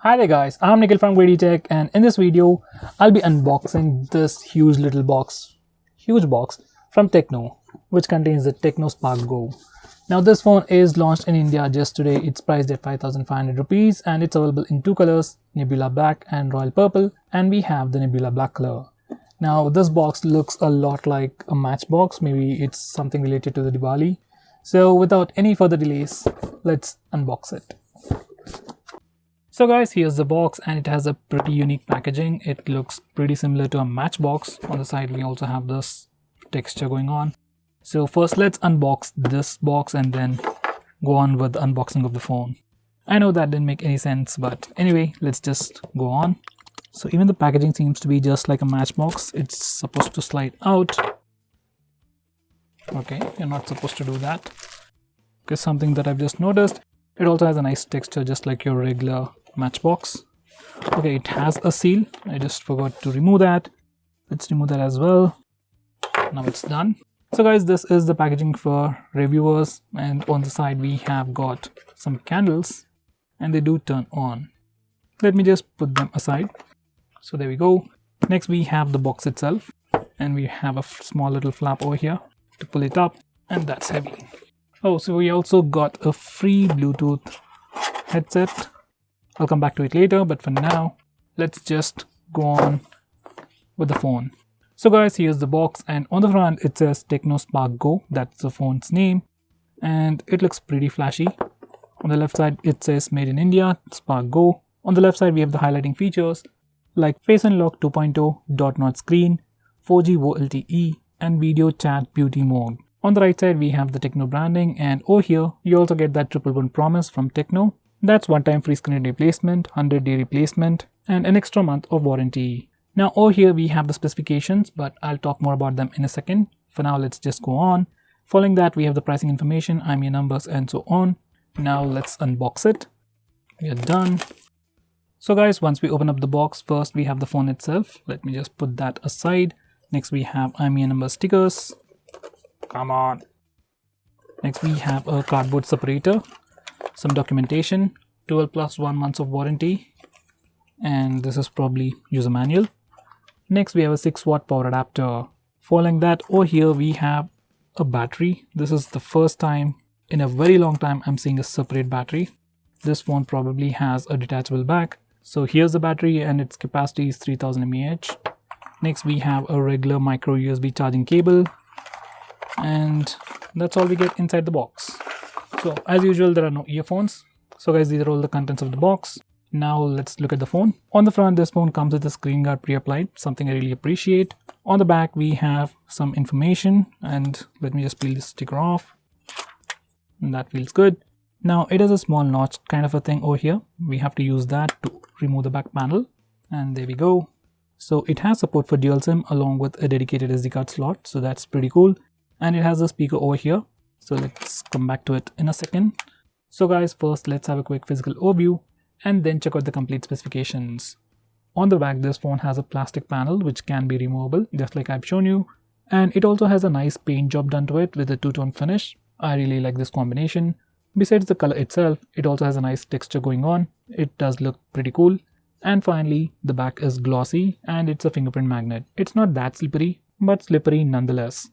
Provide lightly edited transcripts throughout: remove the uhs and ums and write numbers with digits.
Hi there guys, I'm Nikhil from GreedyTech, and in this video I'll be unboxing this huge box from Tecno, which contains the Tecno Spark Go. Now this phone is launched in India just today. It's priced at 5,500 rupees and it's available in two colors, Nebula Black and Royal Purple, and we have the Nebula Black color. Now this box looks a lot like a matchbox, maybe it's something related to the Diwali. So without any further delays, let's unbox it. So guys, here's the box and it has a pretty unique packaging. It looks pretty similar to a matchbox. On the side we also have this texture going on. So first let's unbox this box and then go on with the unboxing of the phone. I know that didn't make any sense, but anyway, let's just go on. So even the packaging seems to be just like a matchbox. It's supposed to slide out. Okay, you're not supposed to do that. Because something that I've just noticed, it also has a nice texture just like your regular matchbox. Okay, it has a seal. I just forgot to remove that. Let's remove that as well. Now it's done. So guys, this is the packaging for reviewers, and on the side we have got some candles and they do turn on. Let me just put them aside. So there we go. Next we have the box itself, and we have a small little flap over here to pull it up, and that's heavy. Oh, so we also got a free Bluetooth headset. I'll come back to it later, but for now, let's just go on with the phone. So guys, here's the box, and on the front it says Tecno Spark Go. That's the phone's name, and it looks pretty flashy. On the left side it says Made in India, Spark Go. On the left side we have the highlighting features like Face Unlock 2.0, dot notch screen, 4G VoLTE, and video chat beauty mode. On the right side we have the Tecno branding, and over here you also get that 111 promise from Tecno. That's one-time free screen replacement, 100-day replacement, and an extra month of warranty. Now over here we have the specifications, but I'll talk more about them in a second. For now, let's just go on. Following that we have the pricing information, IMEI numbers, and so on. Now let's unbox it. We are done. So guys, once we open up the box, first we have the phone itself. Let me just put that aside. Next we have IMEI number stickers. Come on. Next we have a cardboard separator, some documentation, 12 plus 1 months of warranty, and this is probably user manual. Next we have a 6-watt power adapter. Following that, over here we have a battery. This is the first time in a very long time I'm seeing a separate battery. This phone probably has a detachable back. So here's the battery, and its capacity is 3000 mAh. Next we have a regular micro USB charging cable, and that's all we get inside the box. So as usual, there are no earphones. So guys, these are all the contents of the box. Now let's look at the phone. On the front, this phone comes with a screen guard pre-applied, something I really appreciate. On the back we have some information, and let me just peel this sticker off, and that feels good. Now it has a small notch kind of a thing over here. We have to use that to remove the back panel, and there we go. So it has support for dual SIM along with a dedicated SD card slot, so that's pretty cool. And it has a speaker over here, so let's come back to it in a second. So guys, first let's have a quick physical overview and then check out the complete specifications. On the back, this phone has a plastic panel which can be removable, just like I've shown you, and it also has a nice paint job done to it with a two-tone finish. I really like this combination. Besides the color itself, it also has a nice texture going on. It does look pretty cool. And finally, the back is glossy and it's a fingerprint magnet. It's not that slippery, but slippery nonetheless.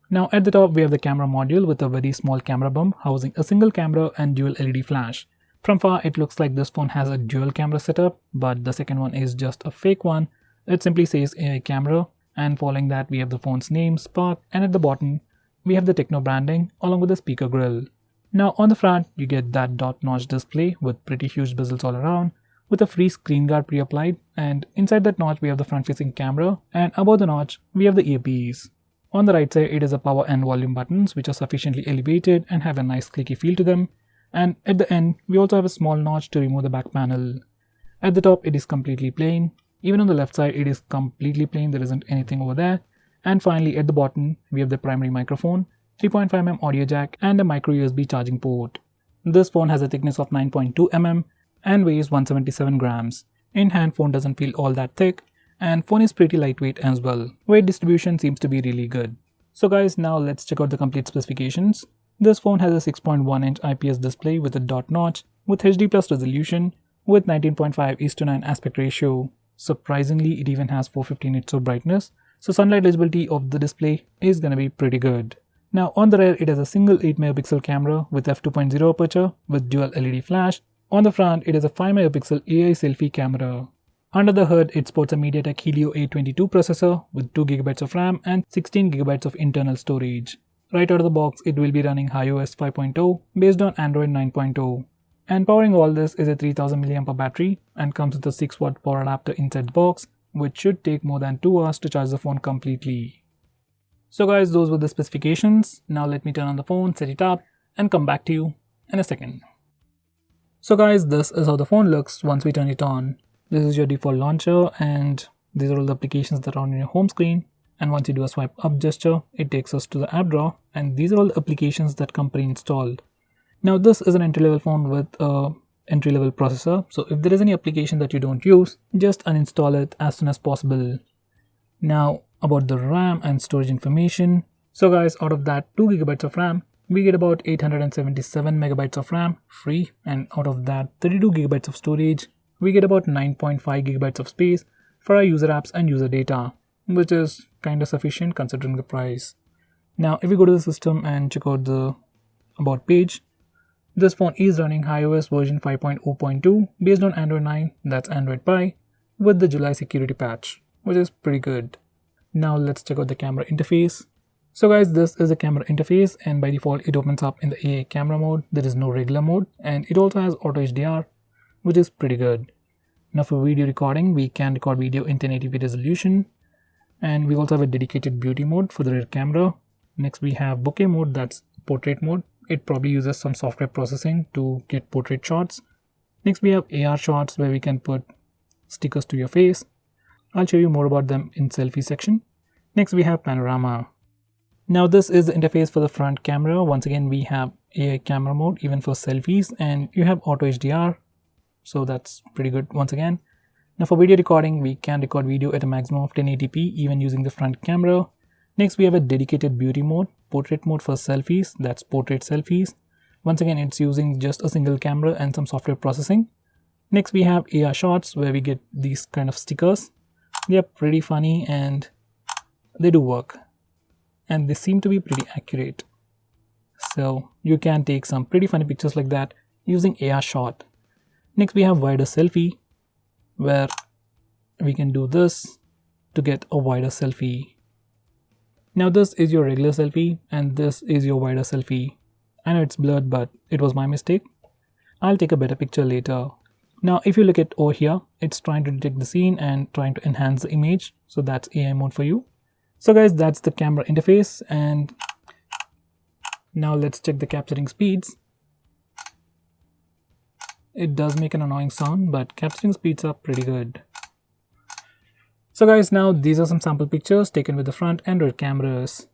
Now at the top we have the camera module with a very small camera bump housing a single camera and dual LED flash. From far it looks like this phone has a dual camera setup, but the second one is just a fake one. It simply says AI camera, and following that we have the phone's name, Spark, and at the bottom we have the Tecno branding along with the speaker grill. Now on the front you get that dot notch display with pretty huge bezels all around, with a free screen guard pre-applied, and inside that notch we have the front facing camera, and above the notch we have the earpiece. On the right side it is a power and volume buttons which are sufficiently elevated and have a nice clicky feel to them, and at the end we also have a small notch to remove the back panel. At the top it is completely plain. Even on the left side it is completely plain, there isn't anything over there. And finally at the bottom we have the primary microphone, 3.5mm audio jack, and a micro USB charging port. This phone has a thickness of 9.2 mm and weighs 177 grams. In hand, phone doesn't feel all that thick, and phone is pretty lightweight as well. Weight distribution seems to be really good. So guys, now let's check out the complete specifications. This phone has a 6.1-inch IPS display with a dot notch with HD+ resolution, with 19.5:9 aspect ratio. Surprisingly, it even has 450 nits of brightness, so sunlight visibility of the display is gonna be pretty good. Now on the rear, it has a single 8 megapixel camera with f2.0 aperture with dual LED flash. On the front, it has a 5 megapixel AI selfie camera. Under the hood, it sports a MediaTek Helio A22 processor with 2 GB of RAM and 16 GB of internal storage. Right out of the box, it will be running iOS 5.0 based on Android 9.0. And powering all this is a 3000 mAh battery and comes with a 6-watt power adapter inside the box, which should take more than 2 hours to charge the phone completely. So guys, those were the specifications. Now let me turn on the phone, set it up, and come back to you in a second. So guys, this is how the phone looks once we turn it on. This is your default launcher, and these are all the applications that are on your home screen. And once you do a swipe up gesture, it takes us to the app drawer, and these are all the applications that come pre-installed. Now this is an entry-level phone with a entry-level processor, so if there is any application that you don't use, just uninstall it as soon as possible. Now about the RAM and storage information. So guys, out of that 2 GB of RAM, we get about 877 megabytes of RAM free, and out of that 32 GB of storage, we get about 9.5 GB of space for our user apps and user data, which is kind of sufficient considering the price. Now if we go to the system and check out the about page, this phone is running iOS version 5.0.2 based on Android 9, that's Android Pie, with the July security patch, which is pretty good. Now let's check out the camera interface. So guys, this is the camera interface, and by default it opens up in the AI camera mode. There is no regular mode, and it also has auto HDR, which is pretty good. Now for video recording, we can record video in 1080p resolution, and we also have a dedicated beauty mode for the rear camera. Next we have bokeh mode, that's portrait mode. It probably uses some software processing to get portrait shots. Next we have AR shots where we can put stickers to your face. I'll show you more about them in selfie section. Next we have panorama. Now this is the interface for the front camera. Once again, we have AI camera mode even for selfies, and you have auto HDR, so that's pretty good once again. Now for video recording, we can record video at a maximum of 1080p even using the front camera. Next we have a dedicated beauty mode, portrait mode for selfies, that's portrait selfies. Once again, it's using just a single camera and some software processing. Next we have AR shots where we get these kind of stickers. They are pretty funny and they do work, and they seem to be pretty accurate. So you can take some pretty funny pictures like that using AR shot. Next we have wider selfie, where we can do this to get a wider selfie. Now this is your regular selfie and this is your wider selfie. I know it's blurred, but it was my mistake. I'll take a better picture later. Now if you look at over here, it's trying to detect the scene and trying to enhance the image, so that's AI mode for you. So guys, that's the camera interface, and now let's check the capturing speeds. It does make an annoying sound, but capturing speeds are pretty good. So guys, now these are some sample pictures taken with the front and rear cameras.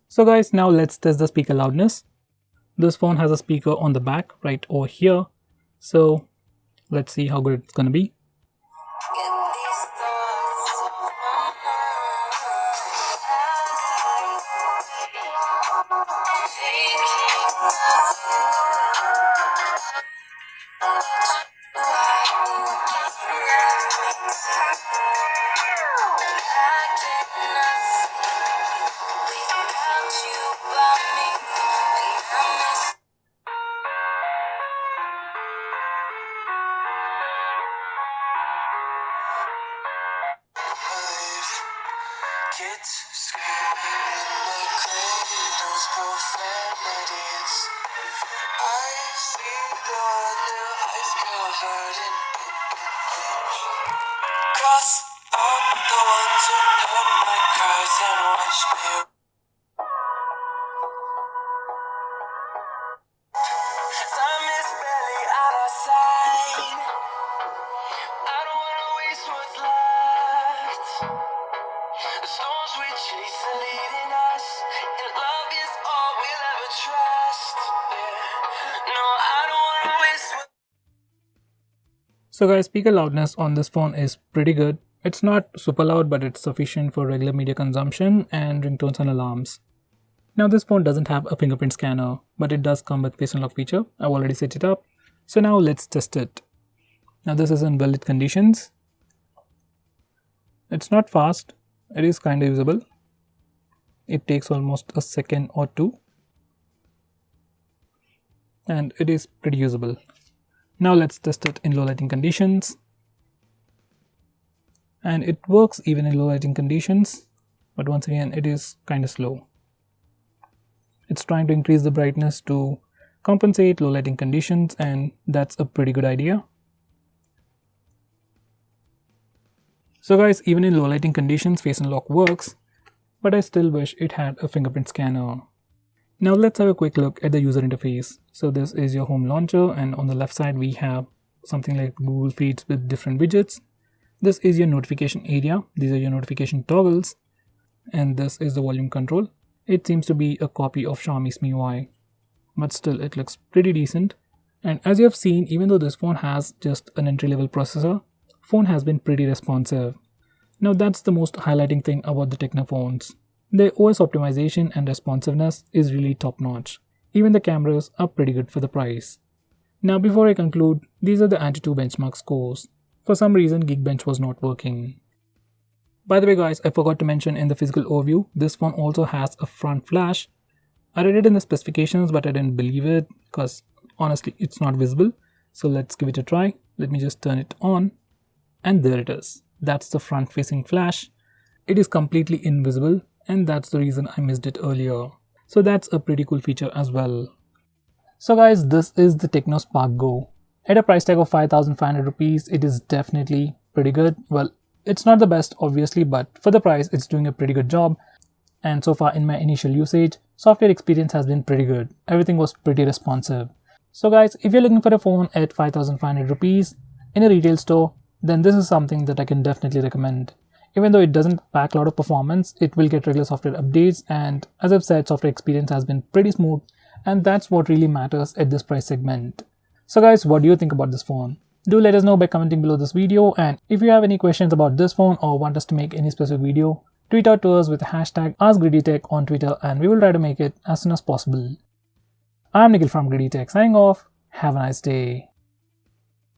So guys, now let's test the speaker loudness. This phone has a speaker on the back right over here, so let's see how good it's gonna be. Kids screaming in the cradles, profanities. I see the wonder eyes covered in image. Cross out the ones who heard my cries and watch me. Time is barely on our side. I don't wanna waste what's left. So guys, speaker loudness on this phone is pretty good. It's not super loud, but it's sufficient for regular media consumption and ringtones and alarms. Now this phone doesn't have a fingerprint scanner, but it does come with face unlock feature. I've already set it up. So now let's test it. Now this is in well lit conditions. It's not fast. It is kind of usable. It takes almost a second or two. And it is pretty usable. Now let's test it in low lighting conditions. And it works even in low lighting conditions. But once again, it is kind of slow. It's trying to increase the brightness to compensate low lighting conditions, and that's a pretty good idea. So guys, even in low lighting conditions, face unlock works, but I still wish it had a fingerprint scanner. Now let's have a quick look at the user interface. So this is your home launcher, and on the left side we have something like Google Feeds with different widgets. This is your notification area. These are your notification toggles, and this is the volume control. It seems to be a copy of Xiaomi's MIUI, but still it looks pretty decent. And as you have seen, even though this phone has just an entry-level processor, phone has been pretty responsive. Now that's the most highlighting thing about the Tecno phones. Their OS optimization and responsiveness is really top-notch. Even the cameras are pretty good for the price. Now before I conclude, these are the Antutu benchmark scores. For some reason Geekbench was not working. By the way guys, I forgot to mention in the physical overview, this phone also has a front flash. I read it in the specifications, but I didn't believe it because honestly it's not visible. So let's give it a try. Let me just turn it on, and there it is. That's the front facing flash. It is completely invisible, and that's the reason I missed it earlier. So that's a pretty cool feature as well. So guys, this is the Tecno Spark Go. At a price tag of 5,500 rupees, it is definitely pretty good. Well, it's not the best obviously, but for the price it's doing a pretty good job. And so far in my initial usage, software experience has been pretty good. Everything was pretty responsive. So guys, if you're looking for a phone at 5,500 rupees in a retail store, then this is something that I can definitely recommend. Even though it doesn't pack a lot of performance, it will get regular software updates, and as I've said, software experience has been pretty smooth, and that's what really matters at this price segment. So guys, what do you think about this phone? Do let us know by commenting below this video, and if you have any questions about this phone or want us to make any specific video, tweet out to us with the hashtag AskGreedyTech on Twitter, and we will try to make it as soon as possible. I'm Nikhil from GreedyTech signing off. Have a nice day.